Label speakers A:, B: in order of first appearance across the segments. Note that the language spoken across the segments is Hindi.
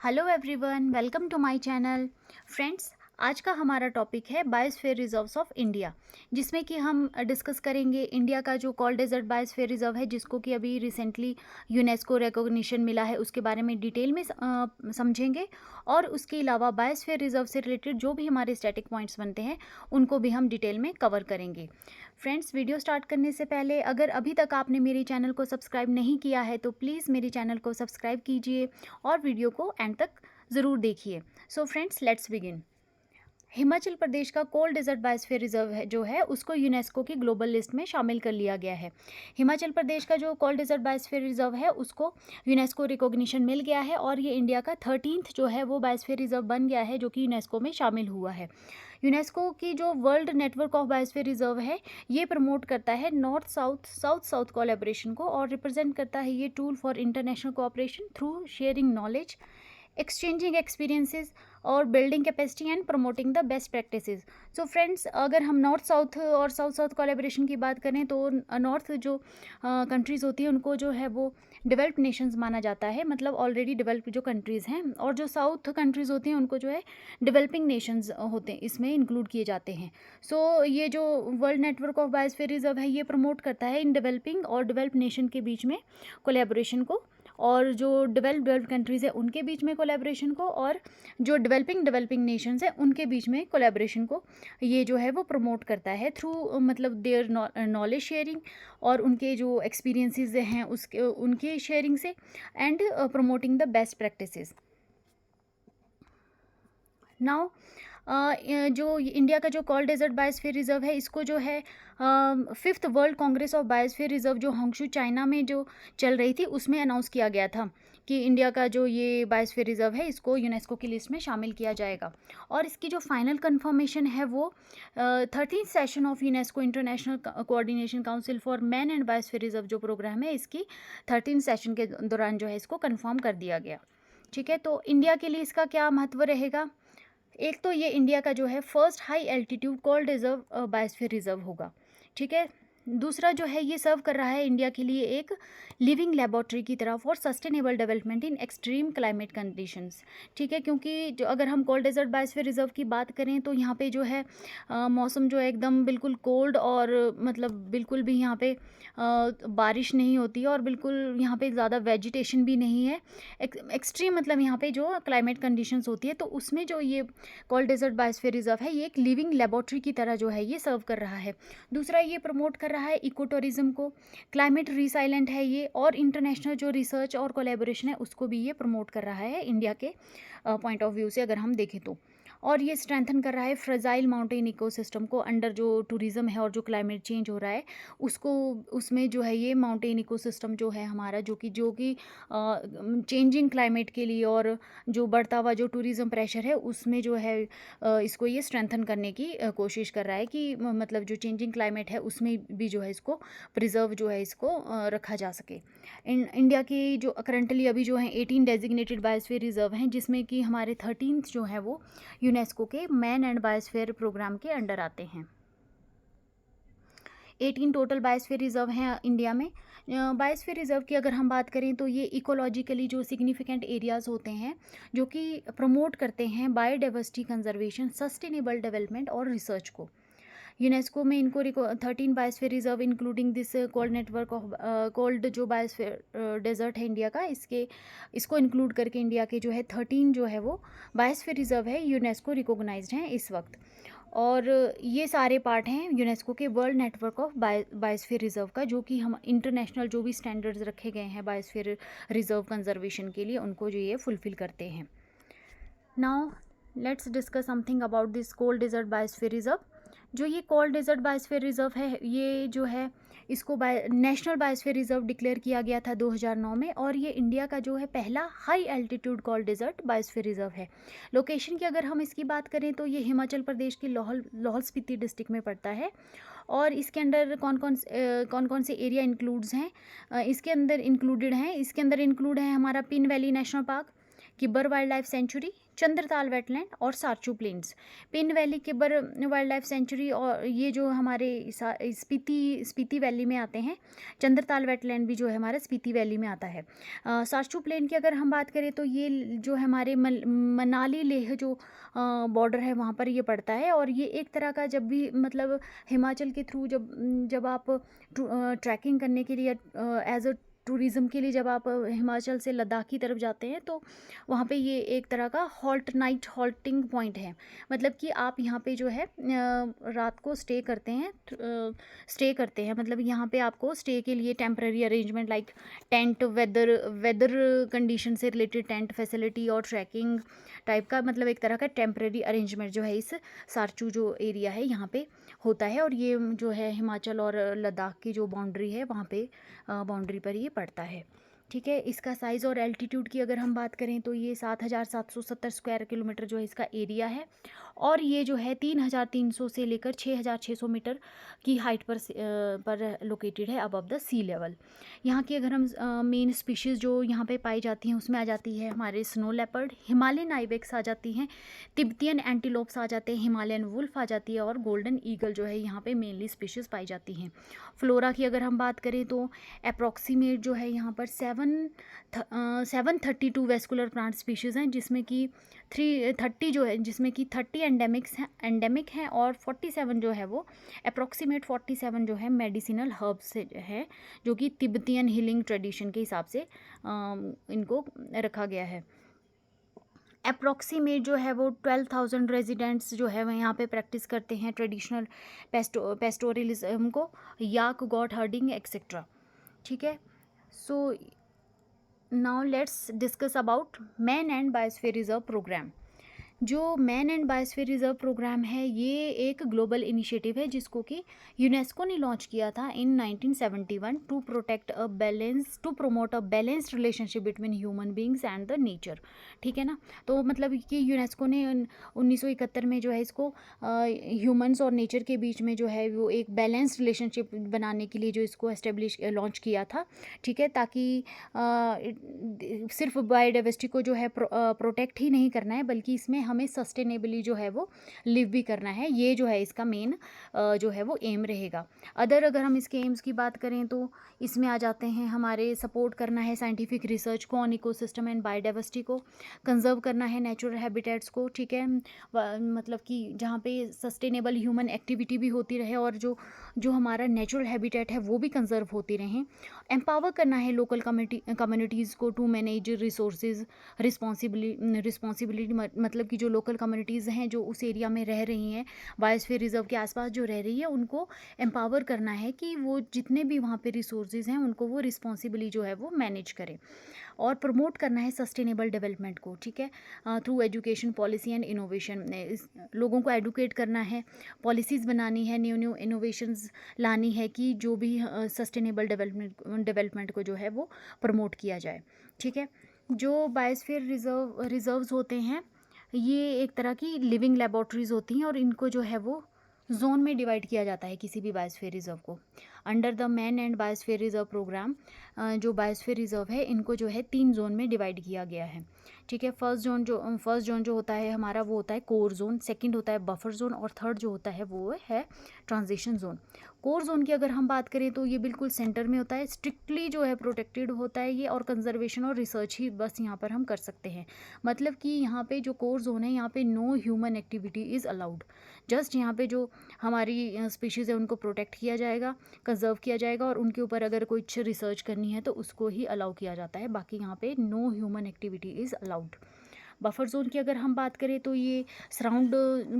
A: Hello everyone, welcome to my channel. Friends, आज का हमारा टॉपिक है बायोस्फीयर रिजर्व्स ऑफ इंडिया, जिसमें कि हम डिस्कस करेंगे इंडिया का जो कॉल डेजर्ट बायोस्फीयर रिजर्व है, जिसको कि अभी रिसेंटली यूनेस्को रिकॉग्निशन मिला है, उसके बारे में डिटेल में समझेंगे। और उसके अलावा बायोस्फीयर रिजर्व से रिलेटेड जो भी हमारे स्टैटिक पॉइंट्स बनते हैं उनको भी हम डिटेल में कवर करेंगे। फ्रेंड्स, वीडियो स्टार्ट करने से पहले अगर अभी तक आपने मेरे चैनल को सब्सक्राइब नहीं किया है तो प्लीज़ मेरे चैनल को सब्सक्राइब कीजिए और वीडियो को एंड तक ज़रूर देखिए। So friends, let's begin. Himachal Pradesh का कोल्ड डेजर्ट बायोस्फीयर रिजर्व है जो है उसको यूनेस्को की ग्लोबल लिस्ट में शामिल कर लिया गया है। हिमाचल प्रदेश का जो कोल्ड डेजर्ट बायोस्फीयर रिजर्व है उसको यूनेस्को रिकॉग्निशन मिल गया है और ये इंडिया का 13th जो है वो बायोस्फीयर रिजर्व बन गया है, जो कि यूनेस्को में शामिल हुआ है। यूनेस्को की जो world network of biosphere reserve है ये प्रमोट करता है north south south south collaboration को और रिप्रेजेंट करता है ये tool for international cooperation through sharing knowledge, exchanging experiences और building capacity and promoting the best practices. So friends, अगर हम नॉर्थ साउथ और साउथ साउथ कोलैबोरेशन की बात करें तो नॉर्थ जो कंट्रीज़ होती है उनको जो है वो डेवलप्ड नेशंस माना जाता है, मतलब ऑलरेडी डेवलप्ड जो कंट्रीज़ हैं, और जो साउथ कंट्रीज़ होती हैं उनको जो है डेवलपिंग नेशंस होते हैं, इसमें इंक्लूड किए जाते हैं। सो ये जो world network of biosphere reserve है ये प्रमोट करता है इन डेवलपिंग और डेवलप्ड नेशन के बीच में कोलैबोरेशन को, और जो डेवलप्ड कंट्रीज़ है उनके बीच में कोलैबोरेशन को, और जो डेवलपिंग नेशंस है उनके बीच में कोलैबोरेशन को ये जो है वो प्रमोट करता है थ्रू मतलब देयर नॉलेज शेयरिंग और उनके जो एक्सपीरियंसेस हैं उसके उनके शेयरिंग से and promoting the best practices. Now जो इंडिया का जो कॉल डेजर्ट बायोस्फीयर रिजर्व है इसको जो है 5th world Congress of biosphere reserve जो होंगशू चाइना में जो चल रही थी उसमें अनाउंस किया गया था कि इंडिया का जो ये बायोस्फीयर रिजर्व है इसको यूनेस्को की लिस्ट में शामिल किया जाएगा। और इसकी जो फाइनल कंफर्मेशन है वो 13th session of UNESCO international coordination council for man and biosphere reserve जो प्रोग्राम है इसकी 13th सेशन के दौरान जो है इसको कन्फर्म कर दिया गया। ठीक है, तो इंडिया के लिए इसका क्या महत्व रहेगा? एक तो ये इंडिया का जो है first high altitude cold reserve biosphere reserve होगा। ठीक है, दूसरा जो है ये सर्व कर रहा है इंडिया के लिए एक लिविंग लेबोरेटरी की तरह for sustainable development in extreme climate conditions. ठीक है, क्योंकि जो अगर हम कोल्ड डेजर्ट बायोस्फीयर रिजर्व की बात करें तो यहाँ पे जो है मौसम जो है एकदम बिल्कुल कोल्ड और मतलब बिल्कुल भी यहाँ पे बारिश नहीं होती है और बिल्कुल यहाँ पे ज़्यादा वेजिटेशन भी नहीं है। एक्सट्रीम मतलब यहाँ पे जो क्लाइमेट कंडीशंस होती है तो उसमें जो ये कोल्ड डेजर्ट बायोस्फीयर रिजर्व है ये एक लिविंग लेबोरेटरी की तरह जो है ये सर्व कर रहा है। दूसरा, ये प्रमोट कर रहा है इको टूरिज्म को, क्लाइमेट रिसाइलेंट है ये, और इंटरनेशनल जो रिसर्च और कोलैबोरेशन है उसको भी ये प्रमोट कर रहा है इंडिया के पॉइंट ऑफ व्यू से अगर हम देखें तो। और ये स्ट्रेंथन कर रहा है फ्रेजाइल माउंटेन इकोसिस्टम को अंडर जो टूरिज्म है और जो क्लाइमेट चेंज हो रहा है उसको, उसमें जो है ये माउंटेन इकोसिस्टम जो है हमारा जो कि चेंजिंग क्लाइमेट के लिए और जो बढ़ता हुआ जो टूरिज्म प्रेशर है उसमें जो है इसको ये स्ट्रेंथन करने की कोशिश कर रहा है कि मतलब जो चेंजिंग क्लाइमेट है उसमें भी जो है इसको प्रिजर्व जो है इसको रखा जा सके। इंडिया की जो करंटली अभी जो है 18 डेजिग्नेटेड बायोस्फीयर रिजर्व हैं, जिसमें कि हमारे 13th जो है वो यूनेस्को के मैन एंड बायोस्फीयर प्रोग्राम के अंडर आते हैं। 18 टोटल बायोस्फीयर रिजर्व हैं इंडिया में। बायोस्फीयर रिजर्व की अगर हम बात करें तो ये इकोलॉजिकली जो सिग्निफिकेंट एरियाज़ होते हैं जो कि प्रमोट करते हैं बायोडाइवर्सिटी कंजर्वेशन, सस्टेनेबल डेवलपमेंट और रिसर्च को। यूनेस्को में इनको 13 biosphere reserve including this cold network of cold जो बायोस्फीयर डेजर्ट है इंडिया का, इसको इंक्लूड करके इंडिया के जो है 13 जो है वो बायोस्फीयर रिजर्व है यूनेस्को रिकॉग्नाइज्ड हैं इस वक्त। और ये सारे पार्ट हैं यूनेस्को के world network of biosphere reserve का, जो कि हम इंटरनेशनल जो भी स्टैंडर्ड्स रखे गए हैं बायोस्फीयर रिजर्व कंजर्वेशन के लिए उनको जो ये फुलफिल करते हैं। Now let's discuss something about this cold desert biosphere reserve. जो ये कोल्ड डेजर्ट बायोस्फीयर रिजर्व है ये जो है इसको नेशनल बायोस्फीयर रिजर्व डिक्लेयर किया गया था 2009 में, और ये इंडिया का जो है पहला high altitude cold desert biosphere reserve है। लोकेशन की अगर हम इसकी बात करें तो ये हिमाचल प्रदेश के लाहौल स्पीति डिस्ट्रिक्ट में पड़ता है। और इसके अंदर कौन कौन से एरिया इंक्लूड्स हैं इसके अंदर इंक्लूड है हमारा Pin valley national park, Kibber wildlife sanctuary, Chandratal wetland और Sarchu plains. Pin valley Kibber wildlife sanctuary और ये जो हमारे स्पीति वैली में आते हैं। चंद्रताल वेटलैंड भी जो है हमारा स्पीति वैली में आता है। सारचू प्लेन की अगर हम बात करें तो ये जो हमारे मनाली लेह जो बॉर्डर है वहाँ पर ये पड़ता है। और ये एक तरह का जब भी मतलब हिमाचल के थ्रू जब आप ट्रैकिंग करने के लिए एज अ टूरिज़्म के लिए जब आप हिमाचल से लद्दाख की तरफ जाते हैं तो वहाँ पे ये एक तरह का नाइट हॉल्टिंग पॉइंट है। मतलब कि आप यहाँ पे जो है रात को स्टे करते हैं। मतलब यहाँ पे आपको स्टे के लिए temporary arrangement like tent, weather condition से रिलेटेड टेंट फैसिलिटी और ट्रैकिंग टाइप का मतलब एक तरह का टेम्पररी अरेंजमेंट जो है इस सारचू जो एरिया है यहाँ पे होता है। और ये जो है हिमाचल और लद्दाख की जो बाउंड्री है वहाँ पे बाउंड्री पर ये पड़ता है। ठीक है, इसका साइज़ और एल्टीट्यूड की अगर हम बात करें तो ये 7,770 स्क्वायर किलोमीटर जो है इसका एरिया है। और ये जो है 3,300 से लेकर 6,600 मीटर की हाइट पर लोकेटेड है अबव द सी लेवल। यहाँ की अगर हम मेन स्पीशीज़ जो यहाँ पे पाई जाती हैं उसमें आ जाती है हमारे स्नो लेपर्ड, हिमालयन आइबेक्स आ जाती हैं, तिब्बतियन एंटीलोप्स आ जाते हैं, हिमालयन वुल्फ आ जाती है और गोल्डन ईगल जो है यहाँ पे मेनली स्पीशीज़ पाई जाती हैं। फ्लोरा की अगर हम बात करें तो अप्रॉक्सीमेट जो है यहाँ पर 732 वेस्कुलर प्लांट स्पीशीज़ हैं, जिसमें कि 330 जो है जिसमें कि 30 एंडेमिक हैं और 47 जो है वो अप्रॉक्सीमेट 47 जो है मेडिसिनल हर्ब्स से है, जो कि तिब्बतियन हीलिंग ट्रेडिशन के हिसाब से इनको रखा गया है। अप्रॉक्सीमेट जो है वो 12,000 रेजिडेंट्स जो है वह यहाँ पे प्रैक्टिस करते हैं ट्रेडिशनल पेस्टोरलिज्म को, याक गॉट हर्डिंग एक्सेट्रा। ठीक है, so now let's discuss about man and biosphere reserve programme. जो man and biosphere reserve programme है ये एक ग्लोबल इनिशिएटिव है जिसको कि यूनेस्को ने लॉन्च किया था in 1971 to promote a balanced relationship between human beings and the nature. ठीक है ना, तो मतलब कि यूनेस्को ने 1971 में जो है इसको ह्यूमन्स और नेचर के बीच में जो है वो एक बैलेंस्ड रिलेशनशिप बनाने के लिए जो इसको लॉन्च किया था। ठीक है, ताकि सिर्फ बायोडाइवर्सिटी को जो है प्रोटेक्ट ही नहीं करना है बल्कि इसमें हमें सस्टेनेबली जो है वो लिव भी करना है। ये जो है इसका मेन जो है वो एम रहेगा। अगर हम इसके एम्स की बात करें तो इसमें आ जाते हैं हमारे सपोर्ट करना है साइंटिफिक रिसर्च को ऑन इकोसिस्टम एंड बायोडाइवर्सिटी को, कंजर्व करना है नेचुरल हैबिटेट्स को। ठीक है, मतलब कि जहाँ पे सस्टेनेबल ह्यूमन एक्टिविटी भी होती रहे और जो हमारा नेचुरल हैबिटेट है वो भी कंजर्व होती रहें। एम्पावर करना है लोकल कम्युनिटीज़ को टू मैनेज रिसोर्सेज रिस्पॉन्सिबिलिटी, मतलब कि जो लोकल कम्युनिटीज़ हैं जो उस एरिया में रह रही हैं, बायोस्फीयर रिजर्व के आसपास जो रह रही है, उनको एम्पावर करना है कि वो जितने भी वहाँ पे रिसोर्सेज हैं उनको वो रिस्पॉन्सिबली जो है वो मैनेज करें। और प्रमोट करना है सस्टेनेबल डेवलपमेंट को। ठीक है, through education policy and innovation, लोगों को एडुकेट करना है, पॉलिसीज़ बनानी है, न्यू इनोवेशंस लानी है कि जो भी सस्टेनेबल डेवलपमेंट को जो है वो प्रमोट किया जाए। ठीक है, जो बायोस्फीयर रिजर्व्स होते हैं ये एक तरह की लिविंग लेबोरेटरीज होती हैं और इनको जो है वो जोन में डिवाइड किया जाता है किसी भी बायोस्फीयर रिजर्व को। Under the man and biosphere reserve programme जो बायोस्फीयर रिजर्व है इनको जो है 3 जोन में डिवाइड किया गया है। ठीक है, फर्स्ट जोन जो होता है हमारा वो होता है कोर जोन, सेकंड होता है बफर जोन और थर्ड जो होता है वो है ट्रांजिशन जोन। कोर जोन की अगर हम बात करें तो ये बिल्कुल सेंटर में होता है, स्ट्रिक्टली जो है प्रोटेक्टेड होता है ये, और कंजर्वेशन और रिसर्च ही बस यहाँ पर हम कर सकते हैं। मतलब कि यहाँ पे जो कोर जोन है यहाँ पे no human activity is allowed. Just यहाँ पे जो हमारी स्पीशीज़ है उनको प्रोटेक्ट किया जाएगा, कंजर्व किया जाएगा और उनके ऊपर अगर कुछ रिसर्च करनी है तो उसको ही अलाउ किया जाता है। बाकी यहाँ पे no human activity is allowed. Buffer zone की अगर हम बात करें तो ये सराउंड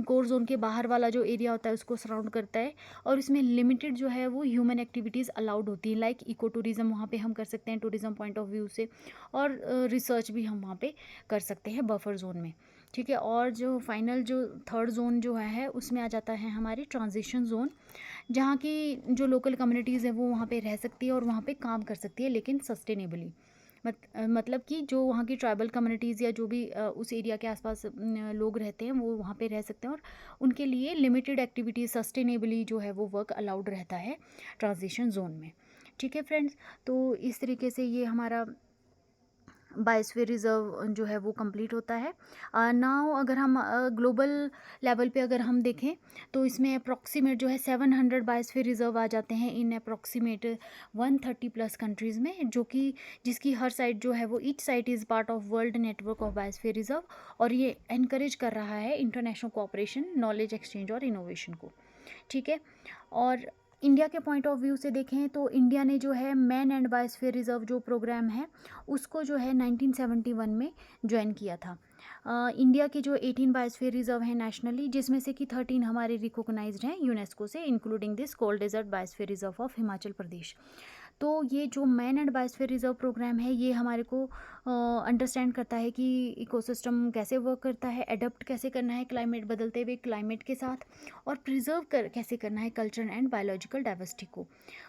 A: कोर जोन के बाहर वाला जो एरिया होता है उसको सराउंड करता है और इसमें लिमिटेड जो है वो ह्यूमन एक्टिविटीज़ अलाउड होती हैं, लाइक इको टूरिज़्म वहाँ पे हम कर सकते हैं टूरिज़्म पॉइंट ऑफ व्यू से, और रिसर्च भी हम वहाँ पे कर सकते हैं बफर जोन में। ठीक है, और जो फाइनल जो थर्ड जोन जो है उसमें आ जाता है हमारी ट्रांजिशन जोन, जहाँ की जो लोकल कम्युनिटीज़ है वो वहाँ पे रह सकती है और वहाँ पे काम कर सकती है लेकिन सस्टेनेबली। मतलब कि जो वहाँ की ट्राइबल कम्युनिटीज़ या जो भी उस एरिया के आसपास लोग रहते हैं वो वहाँ पे रह सकते हैं और उनके लिए लिमिटेड एक्टिविटीज सस्टेनेबली जो है वो वर्क अलाउड रहता है ट्रांजिशन जोन में। ठीक है फ्रेंड्स, तो इस तरीके से ये हमारा बायोस्फीयर रिज़र्व जो है वो कंप्लीट होता है। नाउ अगर हम ग्लोबल लेवल पे अगर हम देखें तो इसमें अप्रॉक्सीमेट जो है 700 बायोस्फीयर रिज़र्व आ जाते हैं इन अप्रॉक्सीमेट 130 प्लस कंट्रीज़ में, जो कि जिसकी हर साइट जो है वो each site is part of world network of biosphere reserve, और ये एनकरेज कर रहा है इंटरनेशनल कोऑपरेशन, नॉलेज एक्सचेंज और इनोवेशन को। ठीक है। और इंडिया के पॉइंट ऑफ व्यू से देखें तो इंडिया ने जो है मैन एंड बायोस्फीयर रिजर्व जो प्रोग्राम है उसको जो है 1971 में ज्वाइन किया था। इंडिया के जो 18 बायोस्फीयर रिजर्व हैं नेशनली, जिसमें से कि 13 हमारे रिकॉग्नाइज्ड हैं यूनेस्को से, including this cold desert biosphere reserve of Himachal Pradesh. तो ये जो man and biosphere reserve programme है ये हमारे को अंडरस्टैंड करता है कि इकोसिस्टम कैसे वर्क करता है, अडप्ट कैसे करना है क्लाइमेट, बदलते हुए क्लाइमेट के साथ, और प्रिजर्व कैसे करना है कल्चर एंड बायोलॉजिकल डाइवर्सिटी को,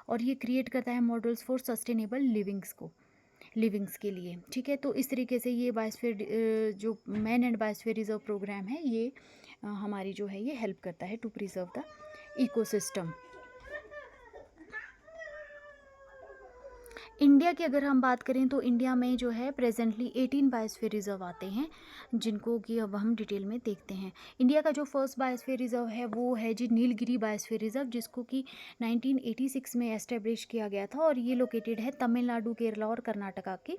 A: और ये क्रिएट करता है मॉडल्स फॉर सस्टेनेबल लिविंग्स के लिए। ठीक है। तो इस तरीके से ये बायोस्फीयर जो man and biosphere reserve programme है ये हमारी जो है ये हेल्प करता है to preserve the ecosystem. India की अगर हम बात करें तो इंडिया में जो है प्रेजेंटली 18 बायोस्फीयर रिजर्व आते हैं, जिनको कि अब हम डिटेल में देखते हैं। इंडिया का जो फर्स्ट बायोस्फीयर रिजर्व है वो है जी नीलगिरी बायोस्फीयर रिजर्व, जिसको कि 1986 में एस्टेब्लिश किया गया था, और ये लोकेटेड है तमिलनाडु, केरला और कर्नाटका के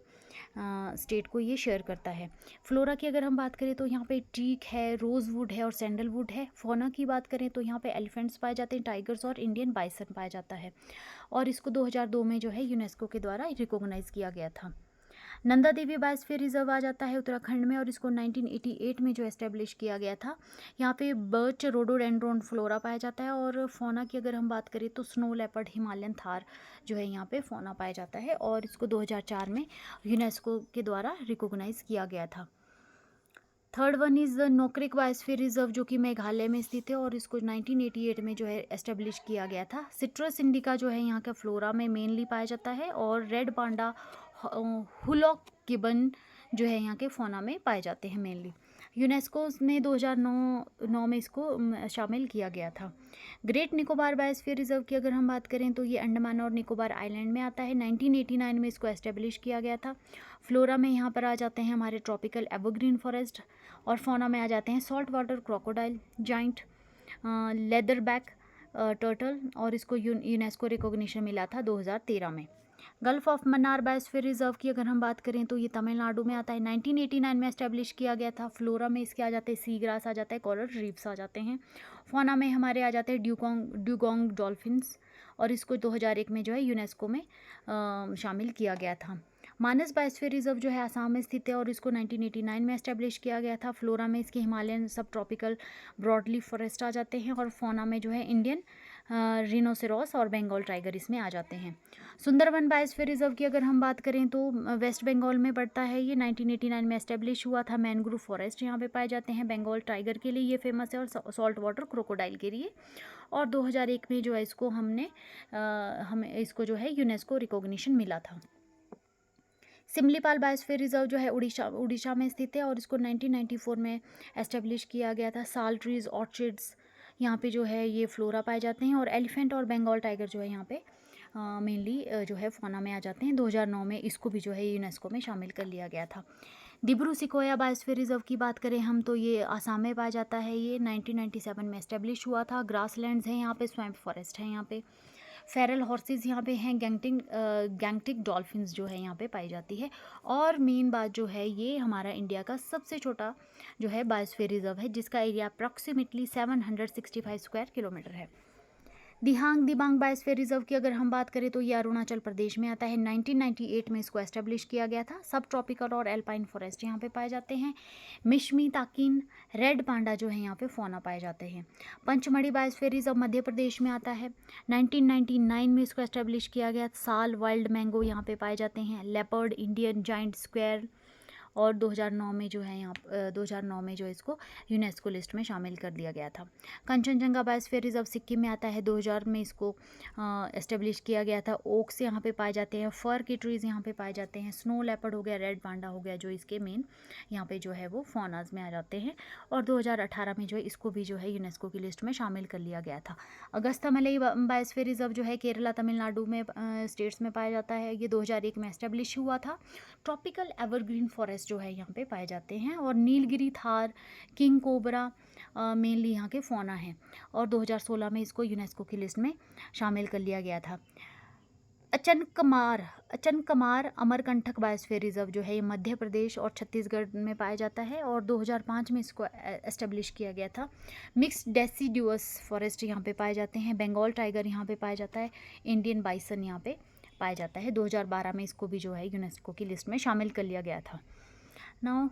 A: स्टेट को ये शेयर करता है। फ्लोरा की अगर हम बात करें तो यहाँ पे टीक है, रोज़वुड है और सैंडलवुड है। फौना की बात करें तो यहाँ पे एलिफेंट्स पाए जाते हैं, टाइगर्स और इंडियन बाइसन पाया जाता है, और इसको 2002 में जो है यूनेस्को के द्वारा रिकॉग्नाइज किया गया था। नंदा देवी बायोस्फीयर रिजर्व आ जाता है उत्तराखंड में, और इसको 1988 में जो एस्टेब्लिश किया गया था। यहाँ पे बर्च, रोडोडेंड्रोन, फ्लोरा पाया जाता है, और फौना की अगर हम बात करें तो स्नो लेपर्ड, हिमालयन थार जो है यहाँ पे फौना पाया जाता है, और इसको 2004 में यूनेस्को के द्वारा रिकॉग्नाइज किया गया था। Third one is Nokrek biosphere reserve, जो कि मेघालय में स्थित है, और इसको 1988 में जो है एस्टेब्लिश किया गया था। सिट्रस इंडिका जो है यहाँ का फ्लोरा में मेनली पाया जाता है, और रेड पांडा, हुलॉक गिबन जो है यहाँ के फौना में पाए जाते हैं मेनली। यूनेस्को ने 2009 में इसको शामिल किया गया था। ग्रेट निकोबार बायोस्फीयर रिजर्व की अगर हम बात करें तो ये अंडमान और निकोबार आइलैंड में आता है। 1989 में इसको एस्टेब्लिश किया गया था। फ्लोरा में यहाँ पर आ जाते हैं हमारे ट्रॉपिकल एवरग्रीन फॉरेस्ट, और फौना में आ जाते हैं salt water crocodile, giant leather back turtle, और इसको यूनेस्को रिकॉग्निशन मिला था 2013 में। Gulf of Mannar biosphere reserve की अगर हम बात करें तो ये तमिलनाडु में आता है। 1989 में एस्टेब्लिश किया गया था। फ्लोरा में इसके आ जाते हैं सी ग्रास आ जाता है, कोरल रीफ्स आ जाते हैं। फौना में हमारे आ जाते हैं ड्यूगोंग डॉल्फिन्स, और इसको 2001 में जो है यूनेस्को में शामिल किया गया था। मानस बायोस्फीयर रिजर्व जो है आसाम में स्थित है, और इसको 1989 में एस्टेब्लिश किया गया था। फ्लोरा में इसके हिमालयन सब ट्रॉपिकल ब्रॉडलीफ फॉरेस्ट आ जाते हैं, और फौना में जो है इंडियन रिनोसेरॉस और बंगाल टाइगर इसमें आ जाते हैं। सुंदरवन बायोस्फीयर रिजर्व की अगर हम बात करें तो वेस्ट बंगाल में पड़ता है ये। 1989 में एस्टेब्लिश हुआ था। मैनग्रोव फॉरेस्ट यहाँ पे पाए जाते हैं। बंगाल टाइगर के लिए ये फेमस है, और सॉल्ट वाटर क्रोकोडाइल के लिए। और 2001 में जो है इसको हमें इसको जो है यूनेस्को रिकॉग्निशन मिला था। सिमलीपाल बायोस्फीयर रिजर्व जो है उड़ीसा में स्थित है, और इसको 1994 में एस्टेब्लिश किया गया था। साल ट्रीज, ऑर्चिड्स यहाँ पे जो है ये फ्लोरा पाए जाते हैं, और एलिफेंट और बंगाल टाइगर जो है यहाँ पे मेनली जो है फौना में आ जाते हैं। 2009 में इसको भी जो है यूनेस्को में शामिल कर लिया गया था। डिब्रू सिकोया बायोस्फीयर रिजर्व की बात करें हम तो ये आसाम में पाया जाता है। ये 1997 में एस्टेब्लिश हुआ था। ग्रासलैंड्स हैं यहाँ पे, स्वैम्प फॉरेस्ट है यहाँ पे, फेरल हॉर्सेस यहाँ पे हैं, गैंगटिक डॉल्फिन्स जो है यहाँ पे पाई जाती है। और मेन बात जो है ये हमारा इंडिया का सबसे छोटा जो है बायोस्फीयर रिजर्व है, जिसका एरिया अप्रॉक्सीमेटली 765 स्क्वायर किलोमीटर है। दिबांग बायोस्फीयर रिजर्व की अगर हम बात करें तो ये अरुणाचल प्रदेश में आता है। 1998 में इसको एस्टेब्लिश किया गया था। सब ट्रॉपिकल और एल्पाइन फॉरेस्ट यहाँ पे पाए जाते हैं। मिशमी, ताकिन, रेड पांडा जो है यहाँ पे फौना पाए जाते हैं। पंचमढ़ी बायोस्फीयर रिजर्व मध्य प्रदेश में आता है। 1999 में इसको एस्टेब्लिश किया गया। साल, वाइल्ड मैंगो यहाँ पे पाए जाते हैं। लेपर्ड, इंडियन जाइंट स्क्वायर और 2009 में जो है 2009 में जो इसको यूनेस्को लिस्ट में शामिल कर दिया गया था। कंचनजंगा बायोस्फीयर रिजर्व सिक्किम में आता है, 2000 में इसको एस्टेब्लिश किया गया था। ओक्स यहाँ पे पाए जाते हैं, फर के ट्रीज़ यहाँ पे पाए जाते हैं, स्नो लेपर्ड हो गया, रेड पांडा हो गया, जो इसके मेन यहाँ पे जो है वो फौनाज में आ जाते हैं। और 2018 में जो है इसको भी जो है यूनेस्को की लिस्ट में शामिल कर लिया गया था। अगस्थमलई बायोस्फीयर रिजर्व जो है केरला तमिलनाडु में स्टेट्स में पाया जाता है। ये 2001 में एस्टेब्लिश हुआ था। ट्रॉपिकल एवरग्रीन फॉरेस्ट जो है यहाँ पे पाए जाते हैं। और Nilgiri, Thar, king cobra mainly यहाँ के फौना हैं। और 2016 में इसको यूनेस्को की लिस्ट में शामिल कर लिया गया था। अचनकमार अमरकंटक बायोस्फीयर रिजर्व जो है ये मध्य प्रदेश और छत्तीसगढ़ में पाया जाता है। और 2005 में इसको एस्टेब्लिश किया गया था। मिक्स्ड डेसिडुअस फॉरेस्ट यहाँ पे पाए जाते हैं। बंगाल टाइगर यहाँ पे पाया जाता है। इंडियन बाइसन यहाँ पे पाया जाता है। 2012 में इसको भी जो है यूनेस्को की लिस्ट में शामिल कर लिया गया था। Now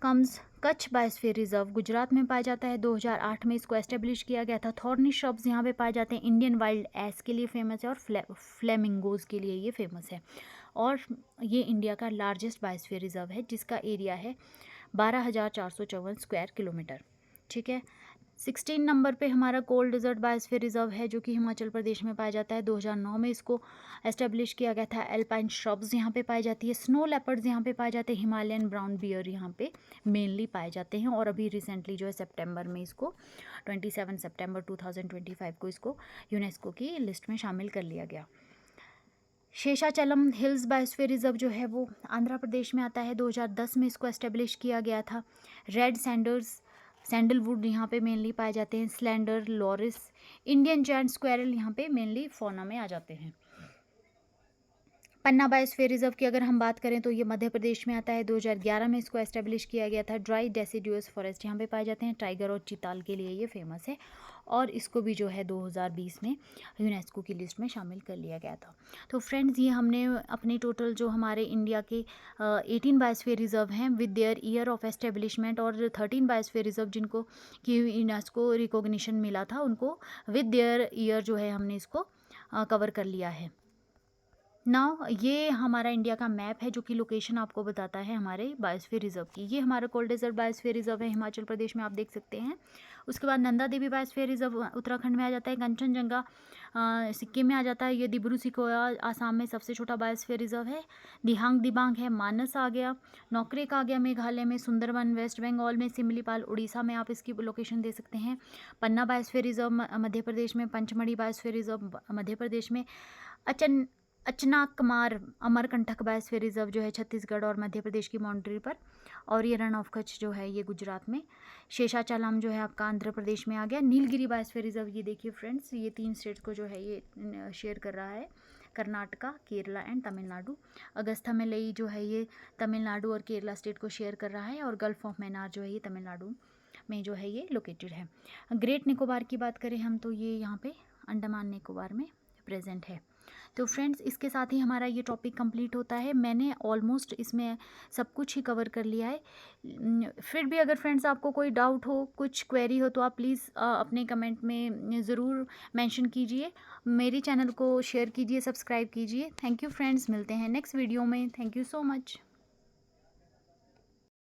A: comes Kutch biosphere reserve Gujarat में पाया जाता है। 2008 में इसको एस्टेब्लिश किया गया था। थॉर्नी श्रब्स यहाँ पे पाए जाते हैं। इंडियन वाइल्ड एस के लिए फेमस है और फ्लेमिंगोज के लिए ये फेमस है। और ये इंडिया का लार्जेस्ट बायोस्फीयर रिजर्व है, जिसका एरिया है 12,454 स्क्वायर किलोमीटर। ठीक है। 16 नंबर पे हमारा कोल्ड डेजर्ट बायोस्फीयर रिजर्व है, जो कि हिमाचल प्रदेश में पाया जाता है। 2009 में इसको एस्टेब्लिश किया गया था। एल्पाइन श्रब्स यहाँ पे पाई जाती है। स्नो लेपर्ड्स यहाँ पे पाए जाते हैं। हिमालयन ब्राउन बियर यहाँ पे मेनली पाए जाते हैं। और अभी रिसेंटली जो है सितंबर में इसको 27 सितंबर 2025 को इसको यूनेस्को की लिस्ट में शामिल कर लिया गया। शेषाचलम हिल्स बायोस्फीयर रिजर्व जो है वो आंध्र प्रदेश में आता है। 2010 में इसको एस्टेब्लिश किया गया था। रेड सैंडलवुड यहाँ पे मेनली पाए जाते हैं। Slender, loris, Indian giant squirrel यहाँ पे मेनली फौना में आ जाते हैं। पन्ना बायोस्फीयर रिजर्व की अगर हम बात करें तो ये मध्य प्रदेश में आता है। 2011 में इसको एस्टेब्लिश किया गया था। ड्राई डेसिडुअस फॉरेस्ट यहाँ पे पाए जाते हैं। टाइगर और चीताल के लिए ये फेमस है। और इसको भी जो है 2020 में यूनेस्को की लिस्ट में शामिल कर लिया गया था। तो फ्रेंड्स, ये हमने अपने टोटल जो हमारे इंडिया के 18 बायोस्फीयर रिजर्व हैं with their year of establishment, और 13 बायोस्फीयर रिजर्व जिनको कि यूनेस्को रिकॉग्निशन मिला था, उनको विद देयर ईयर जो है हमने इसको कवर कर लिया है। नाउ ये हमारा इंडिया का मैप है, जो कि लोकेशन आपको बताता है हमारे बायोस्फीयर रिजर्व की। ये हमारा कोल्ड डेजर्ट बायोस्फीयर रिजर्व है हिमाचल प्रदेश में, आप देख सकते हैं। उसके बाद नंदा देवी बायोस्फीयर रिजर्व उत्तराखंड में आ जाता है। कंचनजंगा सिक्किम में आ जाता है। ये दिब्रू सिखोया आसाम में सबसे छोटा बायोस्फीयर रिजर्व है। दिहांग दिबांग है, मानस आ गया, नौकरेक आ गया मेघालय में, सुंदरवन वेस्ट बंगाल में, सिमलीपाल उड़ीसा में आप इसकी लोकेशन दे सकते हैं। पन्ना बायोस्फीयर रिजर्व मध्य प्रदेश में, पंचमढ़ी बायोस्फीयर रिजर्व मध्य प्रदेश में, अचनाकमार अमरकंटक बायोस्फीयर रिजर्व जो है छत्तीसगढ़ और मध्य प्रदेश की बाउंड्री पर, और ये रण ऑफ कच्छ जो है ये गुजरात में, शेषाचलम जो है आपका आंध्र प्रदेश में आ गया। नीलगिरी बायोस्फीयर रिजर्व ये देखिए फ्रेंड्स, ये 3 स्टेट्स को जो है ये शेयर कर रहा है, कर्नाटका, केरला एंड तमिलनाडु। अगस्थमलई जो है ये तमिलनाडु और केरला स्टेट को शेयर कर रहा है। और गल्फ ऑफ मैनार जो है ये तमिलनाडु में जो है ये लोकेटेड है। ग्रेट निकोबार की बात करें हम तो ये यहाँ पे अंडमान निकोबार में प्रेजेंट है। तो फ्रेंड्स, इसके साथ ही हमारा ये टॉपिक कंप्लीट होता है। मैंने ऑलमोस्ट इसमें सब कुछ ही कवर कर लिया है। फिर भी अगर फ्रेंड्स आपको कोई डाउट हो, कुछ क्वेरी हो, तो आप प्लीज़ अपने कमेंट में ज़रूर मेंशन कीजिए। मेरे चैनल को शेयर कीजिए, सब्सक्राइब कीजिए। थैंक यू फ्रेंड्स, मिलते हैं नेक्स्ट वीडियो में। Thank you so much.